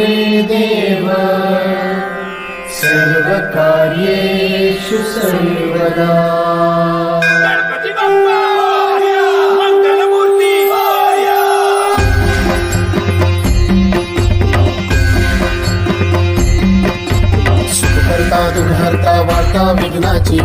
मे देव सर्वकार्येषु सर्वदा। गणपती बाप्पा मोरया, मंगलमूर्ती मोरया। सुखकर्ता दुःखहर्ता वार्ता विघ्नाची,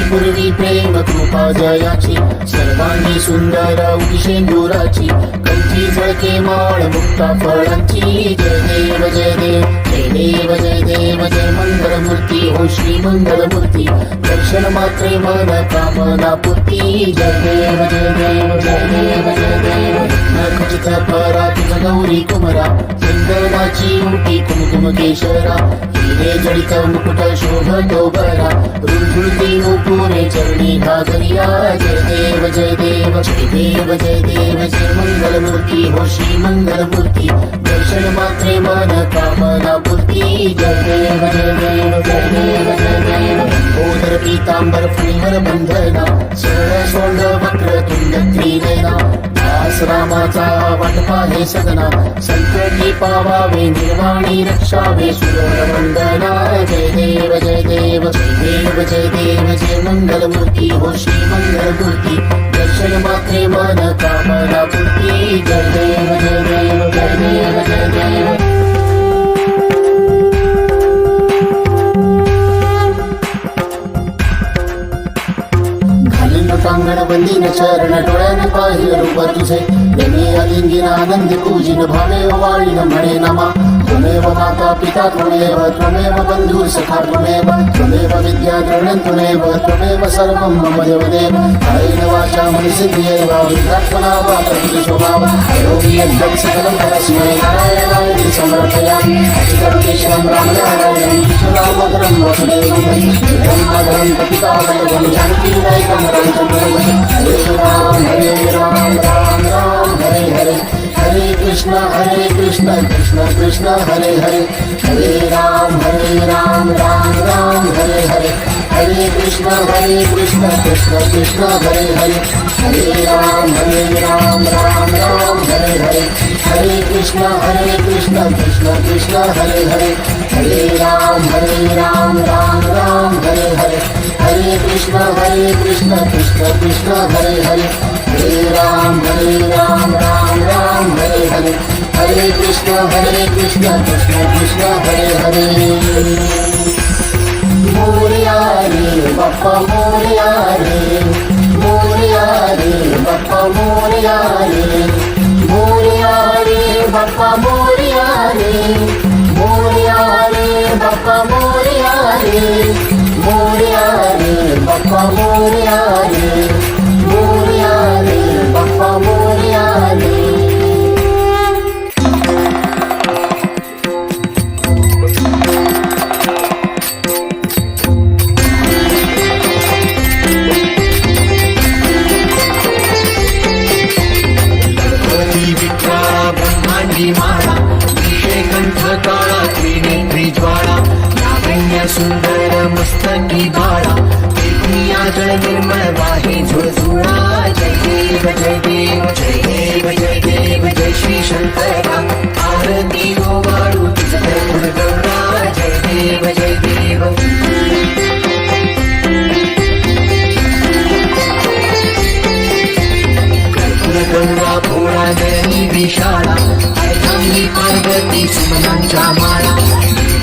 पूर्वी प्रेम कृपा जयाची, सर्वांगी सुंदर उदिशेंदुराची, कंठी झळके माळ मुक्ता फळांची। जय देव जय देव जय देव जय देव जय मंगलमूर्ती हो श्री मंगलमूर्ती, दर्शन मात्रे मन कामना पूर्ती। जय देव जय देव जय देव जय देव नखचित परा तुझ गौरी कुमरा, चंदनाची मुठी कुमकुम केशरा, हिरे जडित मुकुट शोभतो बरा, रुंझुळती नूपुरे चरणी घागरिया। जय देव जय देव जय देव जय देव जय मंगलमूर्ती हो श्री मंगलमूर्ती, दर्शन मात्रे मन कामना पूर्ती। जय देव जय देव जय देव जय देव ओदर पीतांबर फुलवर बंधना, सरळ सोंड वक्र तुंड त्रिनयना, दास रामाचा वाटपा हे सदना, संकटी पावावे निर्वाणी रक्षावे सुर वंदना। जय देव जय देव जय देव जय देव जय मंगलमूर्ती हो श्री मंगलमूर्ती, दर्शन मात्रे मन कामना पूर्ती। जय देव जय देव जय देव जय देव। कांगण बंदीन चरण डोळ्याने पाहिलं रूप तुझे, प्रेमी अलिंगीन आनंदी पूजिन भावे वाळीन म्हणे नमा। त्वमेव माता पिता त्वमेव, त्वमेव बंधू सखा त्वमेव, त्वमेव विद्या द्रविणं त्वमेव, त्वमेव सर्वं मम देवदेव। कायेन वाचा मनसेन्द्रियैर्व बुद्ध्यात्मना वा प्रकृति स्वभावा, करोमि यद्यत् सकलं परस्मै नारायणाय समर्पयामि। अच्युतं केशवं रामनारायणं कृष्णदामोदरं वासुदेवं, धर्मधरं प्रतिपादकं जानकीनायकं रामचन्द्रं। हरे राम राम राम हरे हरे, हरे कृष्ण कृष्ण कृष्ण हरे हरे, हरे राम राम राम हरे हरे, हरे कृष्ण कृष्ण कृष्ण हरे हरे, हरे राम राम राम हरे हरे, हरे कृष्ण कृष्ण कृष्ण हरे हरे, हरे राम राम राम हरे हरे, हरे कृष्ण कृष्ण कृष्ण हरे हरे, हरे राम राम हरे हरे, हरे कृष्ण कृष्ण कृष्ण हरे हरे। मोरया रे बाप्पा मोरया रे, मोरया रे बाप्पा मोरया रे, मोरया रे बाप्पा मोरया रे, मोरया रे बाप्पा मोरया रे, मोरया रे बाप्पा मोरया रे, मोरया रे बाप्पा मोरया रे। ब्रह्मांडी माळा, कंठ काळा त्रिनेत्री ज्वाळा, लावण्य सुंदर मस्तकी बाळा, दुनिया जळ निर्मळ वाही झुळझुळा। जय देव जय देव जय देव जय देव जय श्री शंकरा, आरती गोवाळू तुझ गौरा। जय देव जय देव गंगा भोळा दयनी विशाळा, अर्धांगी पार्वती सुमनांच्या माळा,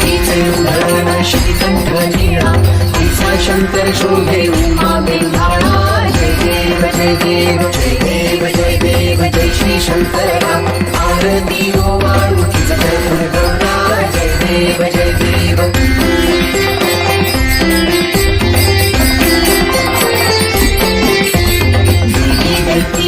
तिचे उधरण श्रीकंठ नीळा, तिचा शंकर शोभे उमा बेंधाळा। जय देव जय देव जय देव जय देव जय श्री शंकरा, आरती गोवाळू तुझ गौरा। जय देव जय देव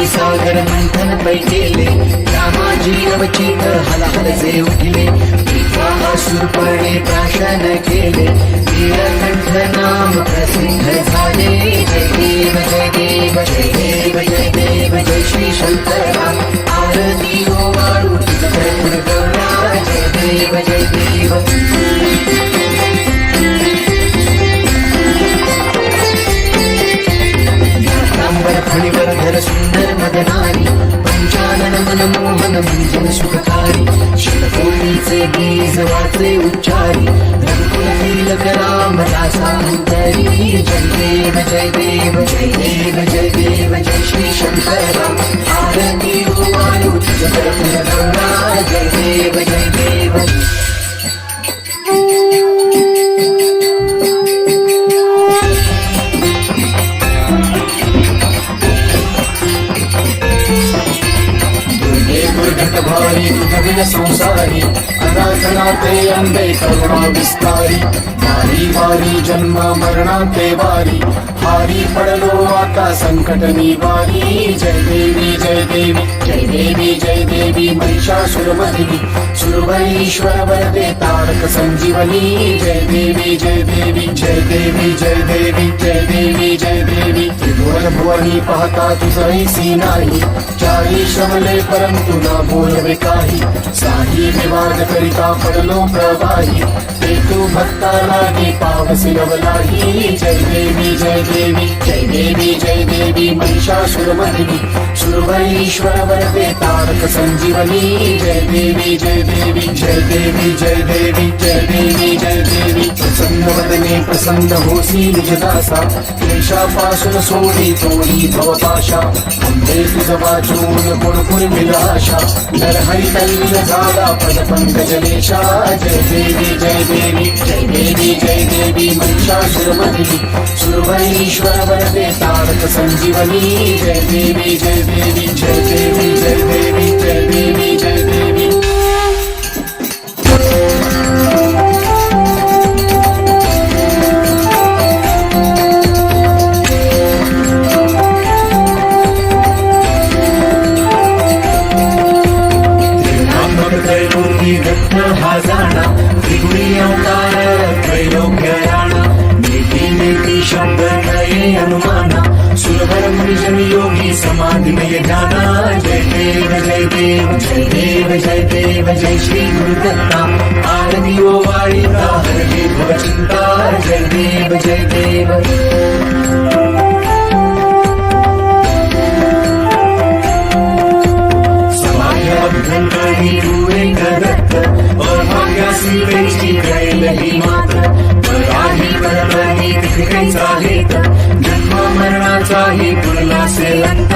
सागर मंथन पैकेले, रामाजी अवचित हलहलचे उठले, विश्वासुरपणे प्राशन केले, नीलकंठ नाम प्रसिद्ध झाले। जय देव जय देव जय देव जय देव जय श्री शंकरा, आरती गोवाळू तुझ गौरा। जय देव जय देव फणीवर धर सुंदर मदनारी, पंचानन मनमोहन मंजन सुखकारी, शिवकोटीचे बीज वाचे उच्चारी रघुकुल तिलक राम दासा अंतरी जय देव जय देव जय देव जय देव जय श्री शंकरा आरती वायु जय गंगा जय देव जय देव भारी तुझविन संसारी अनाथना ते अंबे करुणा विस्तारी वारी वारी जन्म मरणा ते वारी हारी पडलो आता संकट निवारी जय देवी जय देवी जय देवी जय देवी महिषासुरमर्दिनी सुरवरीश्वर वरदे तारक संजीवनी जय देवी जय देवी जय देवी जय देवी जय देवी जय देवी त्रिभुवन भुवनी पाहता तुझैसी नाही चारी श्रमले परंतु ना बोलवे काही साही विवाद करिता पडलो प्रवाही ते तू भक्ता लागे पावसी लवलाही जय देवी जय देवी जय देवी जय देवी महिषासुरमर्दिनी सुरवरीश्वर वरदे तारक संजीवनी जय देवी जय देवी जय देवी जय देवी जय देवी जय देवी प्रसन्न वदने प्रसन्न होसी निजदासा क्लेशापासून सोडी तोडी भवपाशा अंबे तुझ वाचून गुणपुर विलाशा नरहरी तल्ल झाला पद पंकजलेशा जय देवी जय देवी जय देवी जय देवी महिषासुरमर्दिनी सुरवरीश्वर वरदे तारक संजीवनी जय देवी जय देवी जय देवी जय देवी जय देवी जय देवी हा जाणा त्रिगुणी अवतार त्रैलोक्यराणा नेती नेती शब्द नये अनुमाना सुरवर मुनिजन योगी समाधिमय ध्याना जय देव जय देव जय देव जय देव जय श्री गुरुदत्ता आरती ओ वाळीता हरली भवचिंता जय देव जय देव अभ्यंतरी रूळे करत अभाग्यासी वेष्टी कैलही मात्र पराही परपरी तिकैचा हेत जन्म मरणाचाही पुरला सेलंत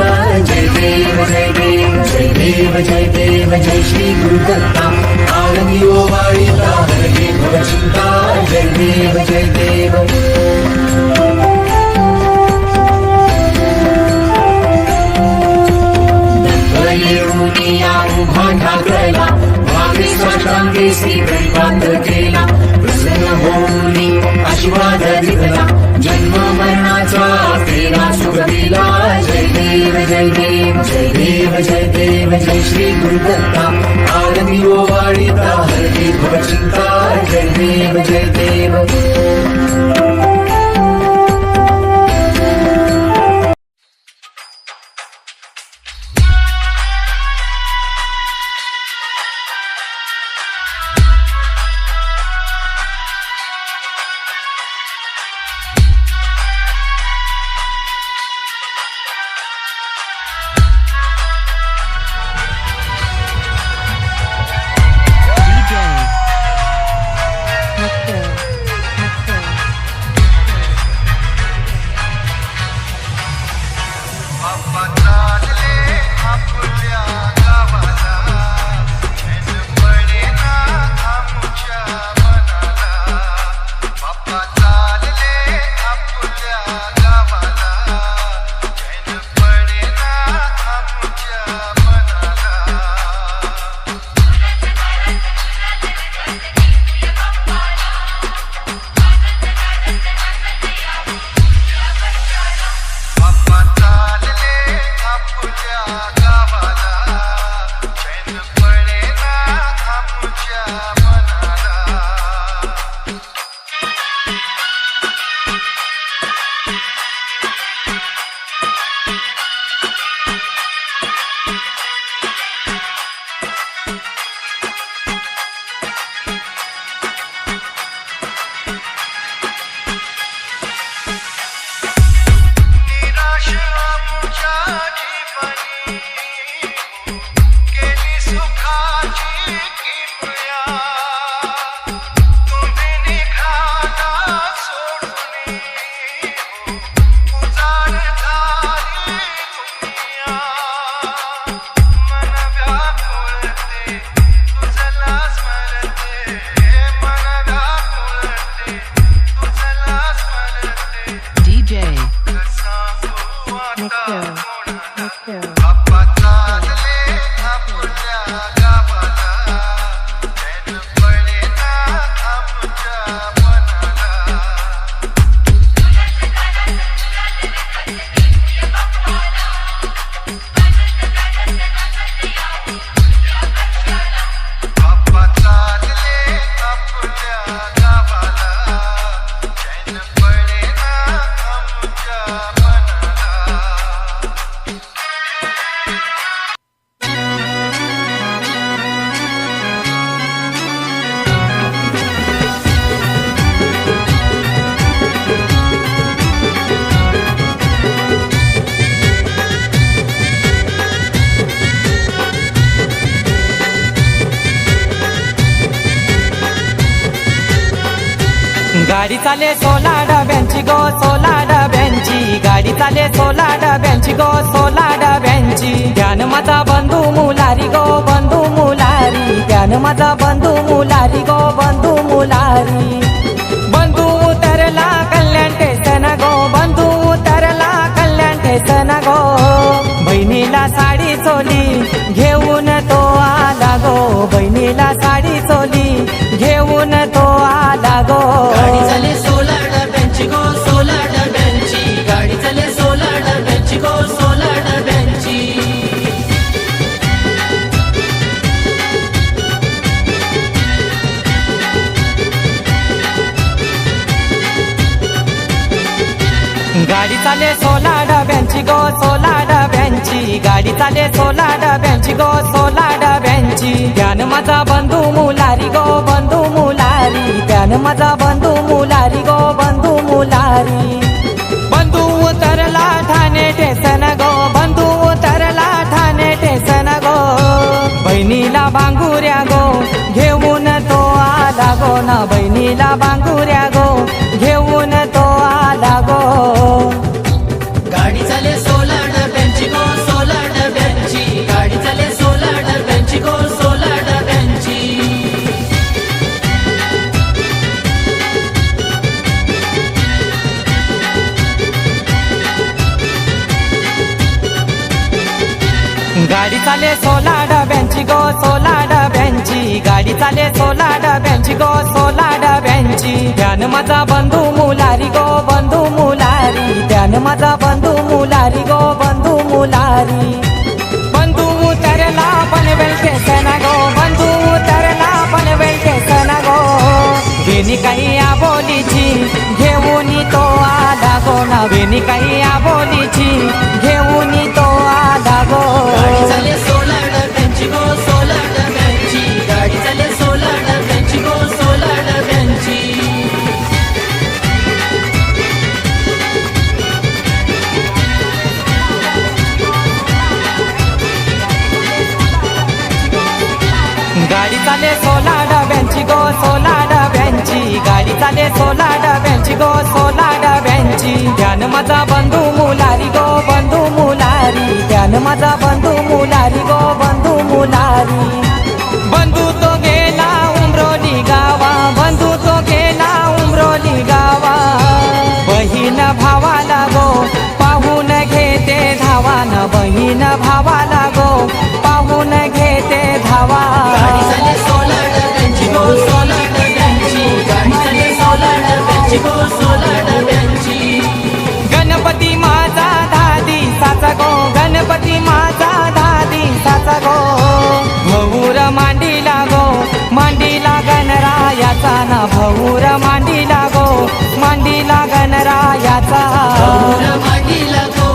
जय देव जय देव जय देव जय देव जय श्री गुरुदत्ता आरती ओ वाळीता हरली भवचिंता जय देव जय देव येऊनिया उभा ठाकरला भावी साष्टांगी श्रीपाद केला प्रसन्न होऊनी आशीर्वाद दिला जन्म मरणाचा केला सुख दिला जय देव जय देव जय देव जय देव जय श्री गुरुदत्ता आरती ओ वाळीता हरली भवचिंता जय देव जय देव DJ Hector गाडी चाले 16 डब्यांची गो 16 डब्यांची गाडी चाले 16 डब्यांची गो 16 डब्यांची ध्यान माझा बंधू मुलारी गो बंधू मुलारी ध्यान माझा बंधू मुलारी गो बंधू मुलारी बंधू उतरला कल्याण टेसन गो बंधू उतरला कल्याण टेसन गो बहिणीला साडी चोली घेऊन तो आला गो बहिणीला साडी चोली घेऊन तो आला गो गाडी चाले 16 डब्यांची गो 16 डब्यांची गाडी चाले 16 डब्यांची गो 16 डब्यांची गाडी चाले 16 डब्यांची गो 16 डब्यांची गाडी चाले 16 डब्यांची गो 16 डब्यांची ध्यान माझा बंधू मुलारी गो बंधू मुलारी ध्यान माझा बंधू मुलारी गो बंधू मुलारी बंधू उतरला ठाणे टेसन गो बंधू उतरला ठाणे टेसन गो बहिणीला बांगुऱ्या गो घेऊन तो आला गो ना बहिणीला बांगुऱ्या गो घेऊन तो आला गो गाडी चाले 16 डब्यांची गो 16 डब्यांची गाडी चाले 16 डब्यांची गो 16 डब्यांची गाडी चाले 16 डब्यांची गो 16 डब्यांची गाडी चाले 16 डब्यांची गो 16 डब्यांची ध्यान माझा बंधू मुलारी गो बंधू मुलारी ध्यान माझा बंधू मुलारी गो बंधू मुलारी बंधू उतरला पनवेल स्टेशन गो बंधू उतरला पनवेल स्टेशन गो वेणी काही आबोलीची घेऊन तो आला गो ना वेणी काही आबोलीची घेऊन तो आला गो गाडी चाले 16 डब्यांची गो 16 डब्यांची गाडी चाले 16 डब्यांची गो 16 डब्यांची गाडी चाले 16 डब्यांची गो 16 डब्यांची गाडी चाले 16 डब्यांची गो 16 डब्यांची ध्यान माझा बंधू मुलारी गो बंधू मुलारी ध्यान माझा बंधू मुलारी गो बंधू मुलारी बंधू तो गेला उमरोली गावा बंधू तो गेला उमरोली गावा बहीण भावाला गो पाहून घेते धावा न बहीण भावाला गो पाहून घेते धावा गाडी चाले 16 डब्यांची गो 16 डब्यांची गाडी चाले 16 डब्यांची गो 16 डब्यांची गणपती माझा 10 दिवसाचा गो गणपती माझा 10 दिवसाचा गो भौर मांडीला गो मांडीला गणरायाचा ना भौर मांडीला गो मांडीला गणरायाचा गौर मांडीला गो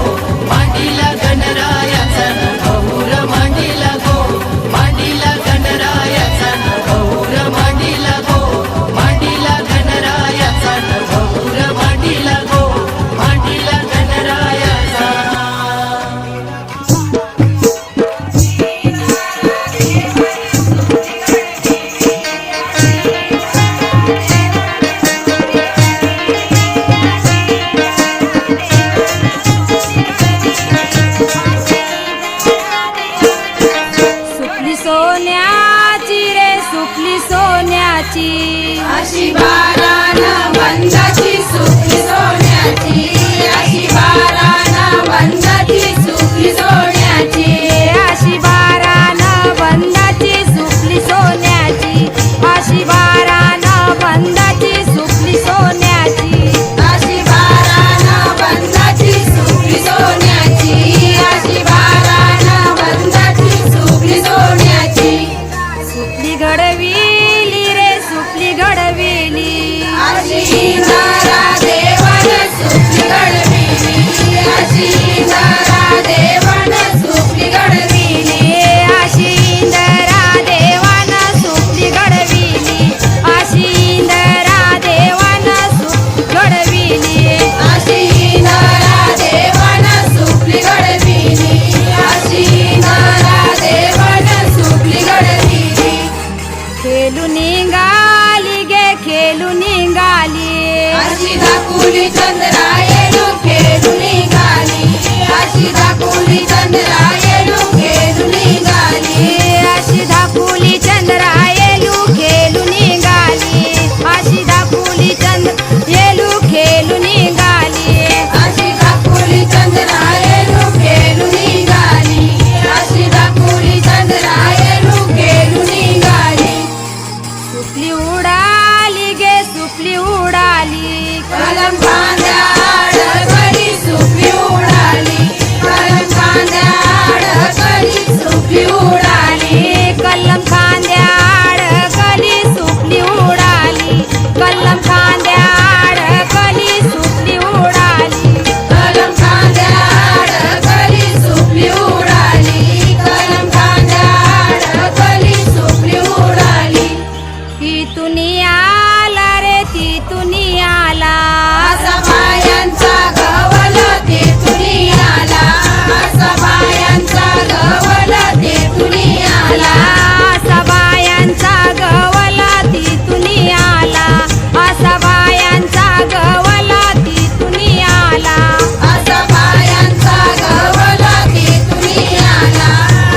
मांडीला गणरायाचा गौर मांडीला गो मांडीला गणरायाचा गौर मांडीला गो मांडीला गणरायाचा गौर मांडीला गो मांडीला गणरायाचा सुकली सोन्याची रे सुकली सोन्याची अशी बारानं बंदाची सुकली सोन्याची अशी बारानं बंदाची सुकली सोन्याची अशी बारानं बंदाची सुकली सोन्याची अशी बारानं बंदाची सुकली सोन्याची अशी बारानं बंदाची सुकली सोन्याची अशी बारानं बंदाची सुकली सोन्याची सुकली घडविली रे सुकली घडविली अशी इंदारा देवानं सुकली घडविली अशी इंदारा देवानं सुकली घडविली अशी इंदरा देवानं सुकली घडविली अशी इंदरा देवानं सुक घडविली अशी इंदारा देवानं सुकली घडविली अशी इंदारा देवानं सुकली घडविली खेळून निघाली गे खेळू निघाली अशी दाखवली चंद्रायणू खेळून निघाली अशी दाखवली चंद्रायणू खेळून निघाली अशी दाखवली चंद्रायलू खेळू निघाली अशी दाखवली चंद्रायलू खेळू निघाली अशी दाखवली चंद्रायणू खेळून निघाली अशी दाखवली चंद्रायणू खेळून निघाली सुपली उडाली गे सुपली उडाली कलम खांद्या अडकली सुपली उडाली कलम खांद्या अडकली सुपली उडाली कलम खांद्या अडकली सुपली उडाली कलम खांद्या अडकली सुपली उडाली कलम खांद्या अडकली सुपली उडाली कलम खांद्या अडकली सुपली उडाली तिथून आला रे तिथून आला असा बायांचा गवल तेथुनी आला असा बायांचा गवल तेथुनी आला असा बायांचा गवला तिथून आला असा बायांचा गवला तिथून आला असा बायांचा गवल तेथुनी आला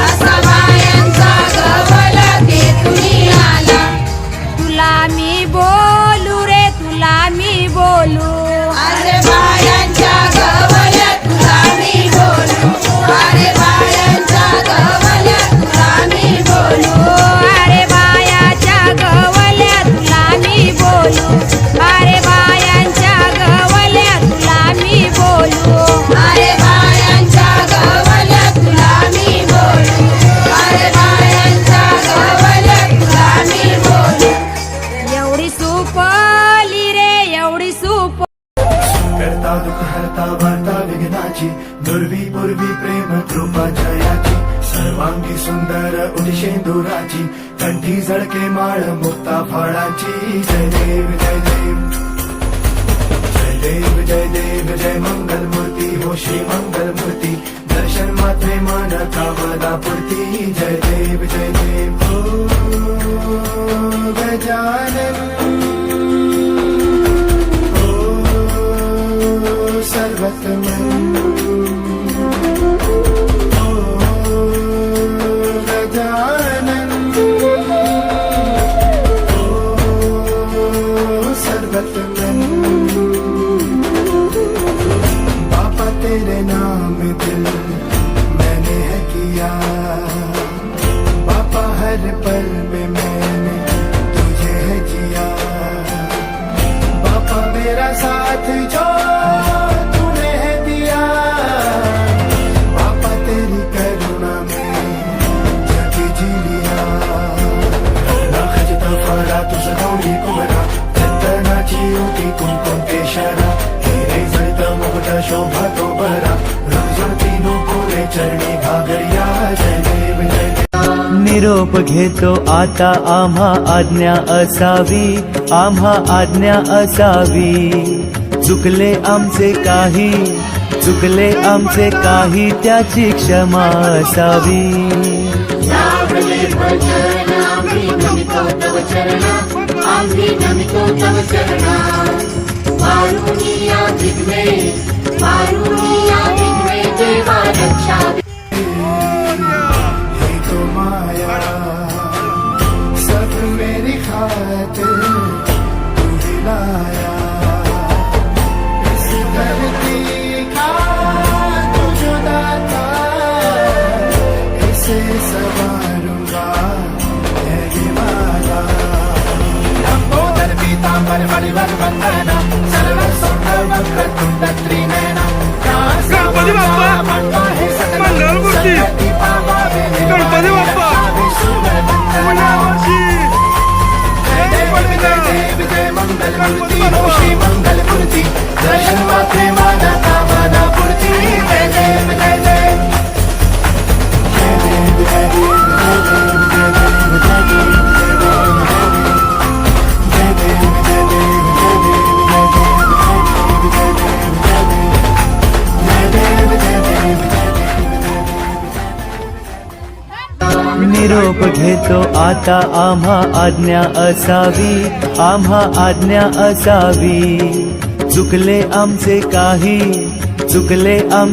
असा बायांचा गवल तेथुनी आला तुला मी बोलू रे तुला मी बोलू अरे बायांच्या गवल्या तुला मी बोलू अरे बायांच्या गवल्या तुला मी बोलू अरे बायाच्या गवल्या तुला मी बोलू अरे बायांच्या गवल्या तुला मी बोलू अरे बायांच्या गवल्या तुला मी बोलू अरे बायांच्या गवल्या तुला मी बोलू एवढी सुपली रे एवढी सुप करता दुःख हरता वार्ता विघ्नाची दुर्वी पूर्वी प्रेम कृपा जयाची सर्वांगी सुंदर उदिशेंदुराची कंठी झळके माळ मुक्ता फळाची जय देव जय देव जय देव जय देव जय मंगल मूर्ती हो श्री मंगल मूर्ती दर्शन मात्रे मन कामना पूर्ती जय देव जय देव ओ गजानन सर्वतमन गजानन सर्वतमन बापा तेरे नाम दिल मैंने है किया बापा हर पल में मैंने तुझे है जिया बापा मेरा साथ जो तूने है दिया बापा तेरी करुणा में जग जी लिया ना खजता फरा तू सगवली कुमरा चंदनाची उठी कुंकुम केशरा हिरे जळत मुकुट शोभा तो बरा रुजती नुपुरे चरणी घागरिया जय देव जय देव निरोप घेतो आता आम्हा आज्ञा असावी आम्हा आज्ञा असावी चुकले आमचे काही त्याची क्षमा असावी लागले भजन आम्ही नमितो तव चरणा आम्ही नमितो तव चरणा पारुनिया दिग्वे देवा रक्षा हे तो माया सब मेरी खातिर तू दिलाया इस धरती का तू जुदा था इसे सवारूंगा है दिवाला लंबोदर पीतांबर परिवर वंदना सर्व सुंदर वक्र तुंड त्रिनयना गणपती बाप्पा मंगलमूर्ती गणपती बाप्पा पुण्यावरची जय मंगल मूर्ती श्री मंगल मूर्ती दर्शन मात्रे माना कामना पूर्ती जय देव जय देव जय देव जय देव जय देव जय देव जय देव जय देव जय देव जय देव निरोप घेतो आता आम्हा आज्ञा असावी आम्हा आज्ञा असावी चुकले आमचे काही चुकले आम